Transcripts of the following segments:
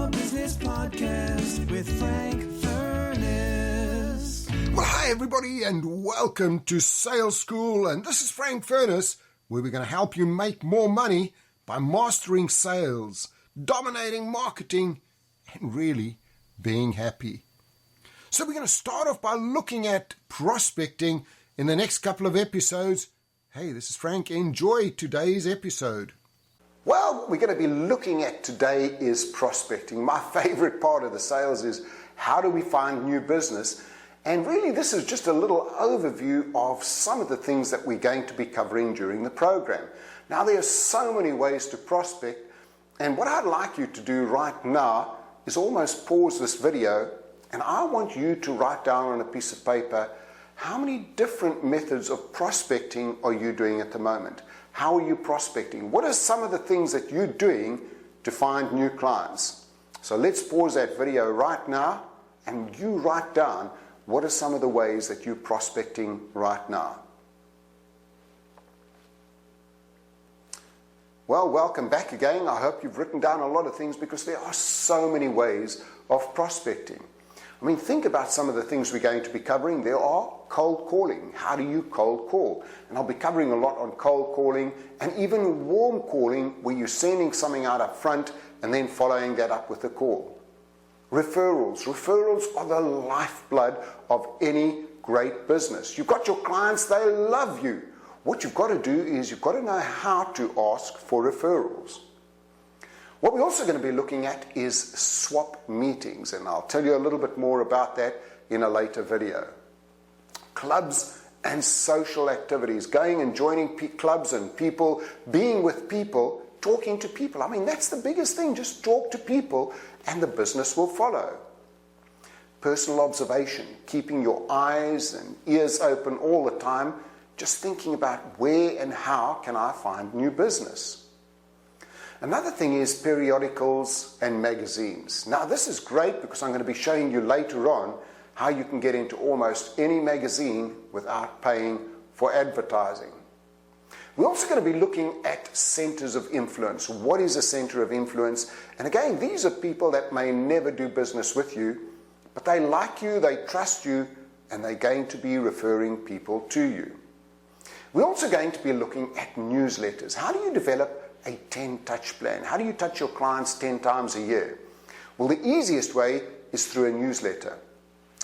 Your Business Podcast with Frank Furness. Well, hi everybody and welcome to Sales School, and this is Frank Furness, where we're going to help you make more money by mastering sales, dominating marketing, and really being happy. So we're going to start off by looking at prospecting in the next couple of episodes. Hey, this is Frank. Enjoy today's episode. Well, what we're going to be looking at today is prospecting. My favorite part of the sales is how do we find new business? And really, this is just a little overview of some of the things that we're going to be covering during the program. Now, there are so many ways to prospect, and what I'd like you to do right now is almost pause this video, and I want you to write down on a piece of paper how many different methods of prospecting are you doing at the moment. How are you prospecting? What are some of the things that you're doing to find new clients? So let's pause that video right now and you write down what are some of the ways that you're prospecting right now. Well, welcome back again. I hope you've written down a lot of things because there are so many ways of prospecting. I mean, think about some of the things we're going to be covering. There are cold calling. How do you cold call? And I'll be covering a lot on cold calling and even warm calling, where you're sending something out up front and then following that up with a call. Referrals. Referrals are the lifeblood of any great business. You've got your clients, they love you. What you've got to do is you've got to know how to ask for referrals. What we're also going to be looking at is swap meetings, and I'll tell you a little bit more about that in a later video. Clubs and social activities, going and joining clubs and people, being with people, talking to people. I mean, that's the biggest thing. Just talk to people and the business will follow. Personal observation, keeping your eyes and ears open all the time, just thinking about where and how can I find new business. Another thing is periodicals and magazines. Now, this is great because I'm going to be showing you later on how you can get into almost any magazine without paying for advertising. We're also going to be looking at centers of influence. What is a center of influence? And again, these are people that may never do business with you, but they like you, they trust you, and they're going to be referring people to you. We're also going to be looking at newsletters. How do you develop a 10-touch plan? How do you touch your clients 10 times a year? Well, the easiest way is through a newsletter.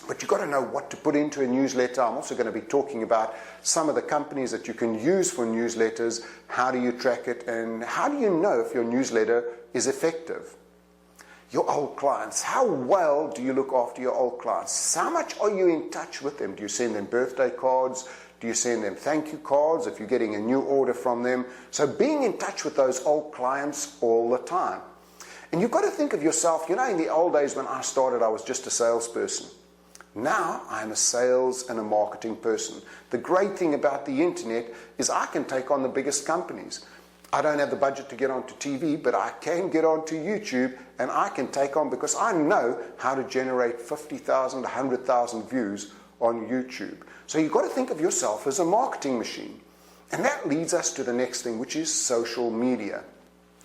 But you've got to know what to put into a newsletter. I'm also going to be talking about some of the companies that you can use for newsletters. How do you track it? And how do you know if your newsletter is effective? Your old clients. How well do you look after your old clients? How much are you in touch with them? Do you send them birthday cards? Do you send them thank you cards if you're getting a new order from them? So being in touch with those old clients all the time. And you've got to think of yourself, you know, in the old days when I started, I was just a salesperson. Now I'm a sales and a marketing person. The great thing about the internet is I can take on the biggest companies. I don't have the budget to get onto TV, but I can get onto YouTube and I can take on, because I know how to generate 50,000, 100,000 views on YouTube. So you've got to think of yourself as a marketing machine. And that leads us to the next thing, which is social media.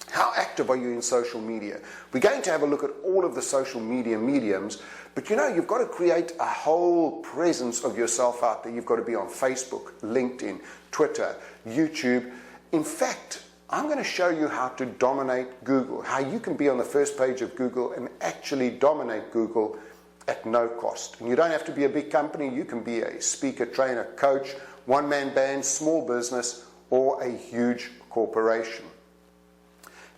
How active are you in social media? We're going to have a look at all of the social media mediums, but you know, you've got to create a whole presence of yourself out there. You've got to be on Facebook, LinkedIn, Twitter, YouTube. In fact, I'm going to show you how to dominate Google, how you can be on the first page of Google and actually dominate Google at no cost. And you don't have to be a big company. You can be a speaker, trainer, coach, one-man band, small business, or a huge corporation.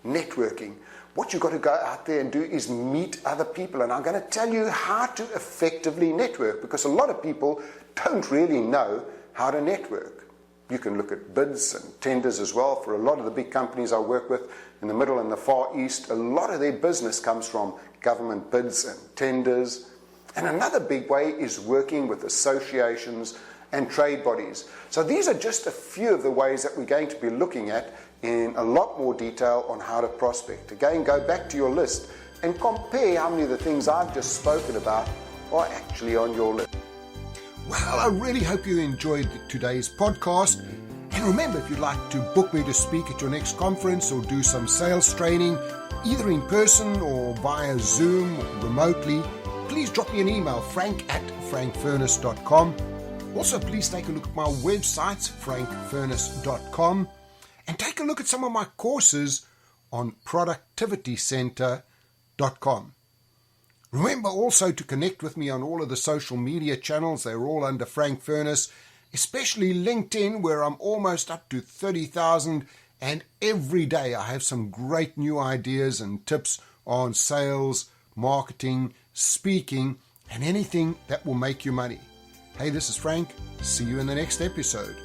Networking. What you've got to go out there and do is meet other people. And I'm going to tell you how to effectively network, because a lot of people don't really know how to network. You can look at bids and tenders as well. For a lot of the big companies I work with in the Middle and the Far East, a lot of their business comes from government bids and tenders. And another big way is working with associations and trade bodies. So these are just a few of the ways that we're going to be looking at in a lot more detail on how to prospect. Again, go back to your list and compare how many of the things I've just spoken about are actually on your list. Well, I really hope you enjoyed today's podcast. And remember, if you'd like to book me to speak at your next conference or do some sales training, either in person or via Zoom or remotely, please drop me an email, frank@frankfurness.com. Also, please take a look at my website, frankfurness.com, and take a look at some of my courses on productivitycenter.com. Remember also to connect with me on all of the social media channels. They're all under Frank Furness, especially LinkedIn, where I'm almost up to 30,000, and every day I have some great new ideas and tips on sales, marketing, speaking, and anything that will make you money. Hey, this is Frank. See you in the next episode.